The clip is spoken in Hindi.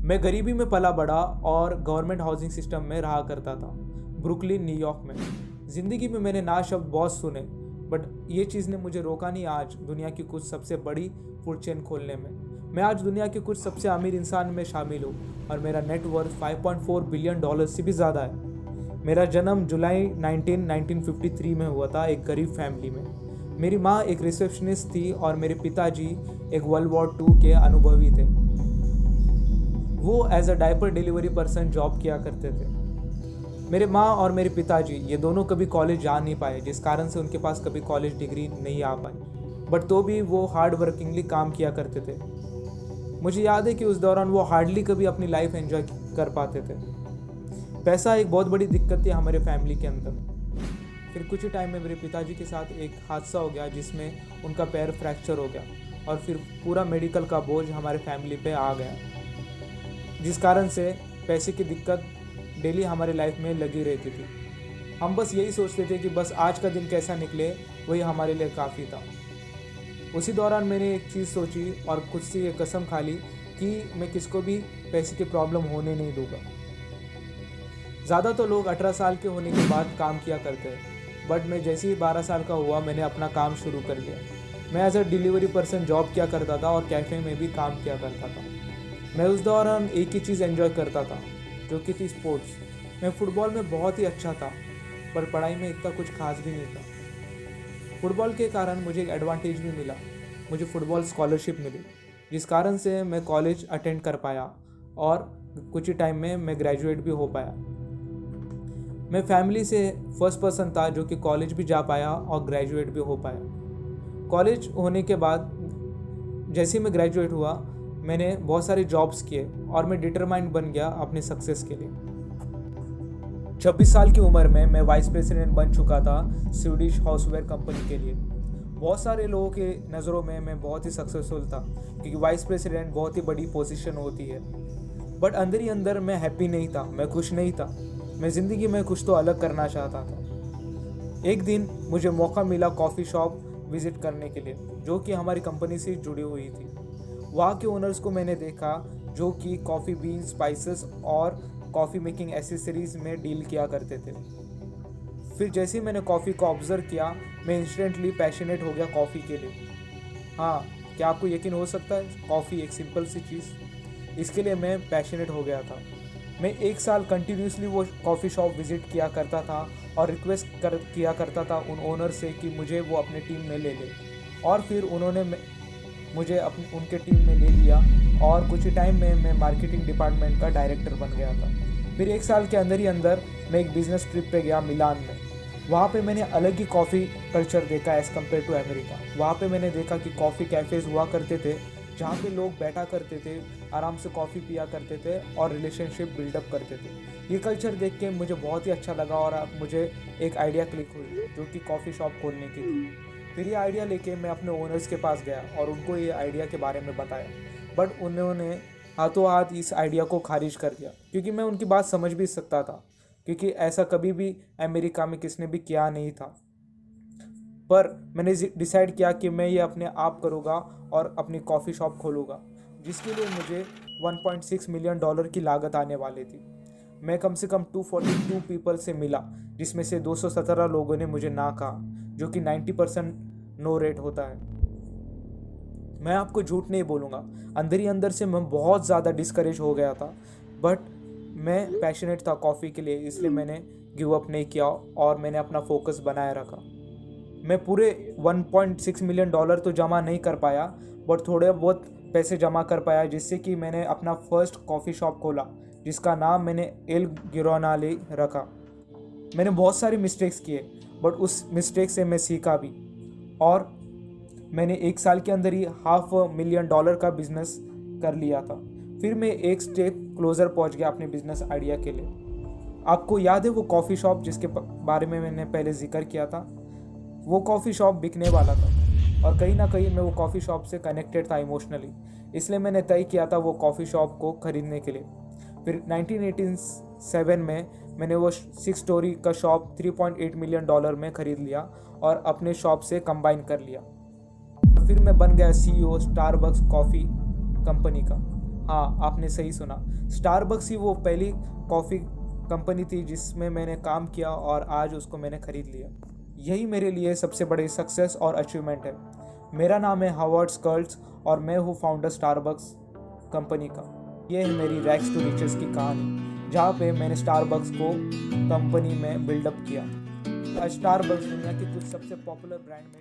मैं गरीबी में पला बड़ा और गवर्नमेंट हाउसिंग सिस्टम में रहा करता था, ब्रुकलिन न्यूयॉर्क में। ज़िंदगी में मैंने ना शब्द बहुत सुने, बट ये चीज़ ने मुझे रोका नहीं आज दुनिया की कुछ सबसे बड़ी फूड चेन खोलने में। मैं आज दुनिया के कुछ सबसे अमीर इंसान में शामिल हूँ और मेरा नेटवर्थ $5.4 बिलियन से भी ज़्यादा है। मेरा जन्म जुलाई 1953 में हुआ था, एक गरीब फैमिली में। मेरी माँ एक रिसेप्शनिस्ट थी और मेरे पिताजी एक वर्ल्ड वॉर 2 के अनुभवी थे। वो as a diaper delivery person job किया करते थे। मेरे माँ और मेरे पिताजी ये दोनों कभी कॉलेज जा नहीं पाए, जिस कारण से उनके पास कभी कॉलेज डिग्री नहीं आ पाई, बट तो भी वो हार्ड वर्किंगली काम किया करते थे। मुझे याद है कि उस दौरान वो हार्डली कभी अपनी लाइफ एंजॉय कर पाते थे। पैसा एक बहुत बड़ी दिक्कत थी हमारे फैमिली के अंदर। फिर कुछ ही टाइम में मेरे पिताजी के साथ एक हादसा हो गया जिसमें उनका पैर फ्रैक्चर हो गया और फिर पूरा मेडिकल का बोझ हमारे फैमिली पे आ गया, जिस कारण से पैसे की दिक्कत डेली हमारी लाइफ में लगी रहती थी। हम बस यही सोचते थे कि बस आज का दिन कैसा निकले वही हमारे लिए काफ़ी था। उसी दौरान मैंने एक चीज़ सोची और खुद से ये कसम खा ली कि मैं किसको भी पैसे की प्रॉब्लम होने नहीं दूंगा। ज़्यादा तो लोग 18 साल के होने के बाद काम किया करते हैं, बट मैं जैसे ही 12 साल का हुआ मैंने अपना काम शुरू कर लिया। मैं as a delivery person job किया करता था और कैफ़े में भी काम किया करता था। मैं उस दौरान एक ही चीज़ एंजॉय करता था, जो कि थी स्पोर्ट्स। मैं फुटबॉल में बहुत ही अच्छा था, पर पढ़ाई में इतना कुछ खास भी नहीं था। फुटबॉल के कारण मुझे एक एडवांटेज भी मिला, मुझे फुटबॉल स्कॉलरशिप मिली, जिस कारण से मैं कॉलेज अटेंड कर पाया और कुछ ही टाइम में मैं ग्रेजुएट भी हो पाया। मैं फैमिली से फर्स्ट पर्सन था जो कि कॉलेज भी जा पाया और ग्रेजुएट भी हो पाया। कॉलेज होने के बाद जैसे ही मैं ग्रेजुएट हुआ मैंने बहुत सारे जॉब्स किए और मैं डिटरमाइंड बन गया अपने सक्सेस के लिए। 26 साल की उम्र में मैं वाइस प्रेसिडेंट बन चुका था स्वीडिश हाउसवेयर कंपनी के लिए। बहुत सारे लोगों के नज़रों में मैं बहुत ही सक्सेसफुल था, क्योंकि वाइस प्रेसिडेंट बहुत ही बड़ी पोजीशन होती है। बट अंदर ही अंदर मैं हैप्पी नहीं था, मैं खुश नहीं था। मैं ज़िंदगी में कुछ तो अलग करना चाहता था। एक दिन मुझे मौका मिला कॉफ़ी शॉप विज़िट करने के लिए, जो कि हमारी कंपनी से जुड़ी हुई थी। वहाँ के ओनर्स को मैंने देखा जो कि कॉफ़ी बीन, स्पाइसेस और कॉफ़ी मेकिंग एसेसरीज़ में डील किया करते थे। फिर जैसे ही मैंने कॉफ़ी को ऑब्ज़र्व किया, मैं इंस्टेंटली पैशनेट हो गया कॉफ़ी के लिए। हाँ, क्या आपको यकीन हो सकता है? कॉफ़ी एक सिंपल सी चीज़, इसके लिए मैं पैशनेट हो गया था। मैं 1 साल कंटिन्यूसली वो कॉफ़ी शॉप विज़िट किया करता था और रिक्वेस्ट किया करता था उन ओनर से कि मुझे वो अपने टीम में ले ले, और फिर उन्होंने मुझे उनके टीम में ले लिया और कुछ ही टाइम में मैं मार्केटिंग डिपार्टमेंट का डायरेक्टर बन गया था। फिर 1 साल के अंदर ही अंदर मैं एक बिज़नेस ट्रिप पे गया मिलान में। वहाँ पे मैंने अलग ही कॉफ़ी कल्चर देखा एज़ कम्पेयर टू अमेरिका। वहाँ पे मैंने देखा कि कॉफ़ी कैफ़ेज़ हुआ करते थे जहाँ पे लोग बैठा करते थे, आराम से कॉफ़ी पिया करते थे और रिलेशनशिप बिल्डअप करते थे। ये कल्चर देख के मुझे बहुत ही अच्छा लगा और अब मुझे एक आइडिया क्लिक हुई जो कि कॉफ़ी शॉप खोलने की थी। फिर ये आइडिया लेके मैं अपने ओनर्स के पास गया और उनको ये आइडिया के बारे में बताया, बट उन्होंने हाथों हाथ इस आइडिया को खारिज कर दिया, क्योंकि मैं उनकी बात समझ भी सकता था, क्योंकि ऐसा कभी भी अमेरिका में किसने भी किया नहीं था। पर मैंने डिसाइड किया कि मैं ये अपने आप करूँगा और अपनी कॉफ़ी शॉप खोलूँगा, जिसके लिए मुझे $1.6 मिलियन की लागत आने वाली थी। मैं कम से कम 242 पीपल से मिला, जिसमें से 217 लोगों ने मुझे ना कहा, जो कि 90% नो रेट होता है। मैं आपको झूठ नहीं बोलूँगा, अंदर ही अंदर से मैं बहुत ज़्यादा डिस्करेज हो गया था, बट मैं पैशनेट था कॉफ़ी के लिए, इसलिए मैंने गिव अप नहीं किया और मैंने अपना फोकस बनाए रखा। मैं पूरे $1.6 मिलियन तो जमा नहीं कर पाया, बट थोड़े बहुत पैसे जमा कर पाया, जिससे कि मैंने अपना फर्स्ट कॉफ़ी शॉप खोला, जिसका नाम मैंने एल गिरोनाले रखा। मैंने बहुत सारे मिस्टेक्स किए, बट उस मिस्टेक से मैं सीखा भी, और मैंने 1 साल के अंदर ही $500,000 का बिजनेस कर लिया था। फिर मैं एक स्टेप क्लोज़र पहुंच गया अपने बिजनेस आइडिया के लिए। आपको याद है वो कॉफ़ी शॉप जिसके बारे में मैंने पहले जिक्र किया था? वो कॉफ़ी शॉप बिकने वाला था और कहीं ना कहीं मैं वो कॉफ़ी शॉप से कनेक्टेड था इमोशनली, इसलिए मैंने तय किया था वो कॉफ़ी शॉप को ख़रीदने के लिए। फिर 1987 में मैंने वो 6 स्टोरी का शॉप $3.8 मिलियन में ख़रीद लिया और अपने शॉप से कंबाइन कर लिया। फिर मैं बन गया CEO स्टारबक्स कॉफ़ी कंपनी का। हाँ, आपने सही सुना। स्टारबक्स ही वो पहली कॉफ़ी कंपनी थी जिसमें मैंने काम किया और आज उसको मैंने ख़रीद लिया। यही मेरे लिए सबसे बड़ी सक्सेस और अचीवमेंट है। मेरा नाम है हॉवर्ड स्कल्ट्स और मैं हूँ फाउंडर स्टारबक्स कंपनी का। ये है मेरी रैग्स टू रिचेस की कहानी, जहाँ पे मैंने स्टारबक्स को कंपनी में बिल्डअप किया। आज स्टारबक्स दुनिया की कुछ सबसे पॉपुलर ब्रांड में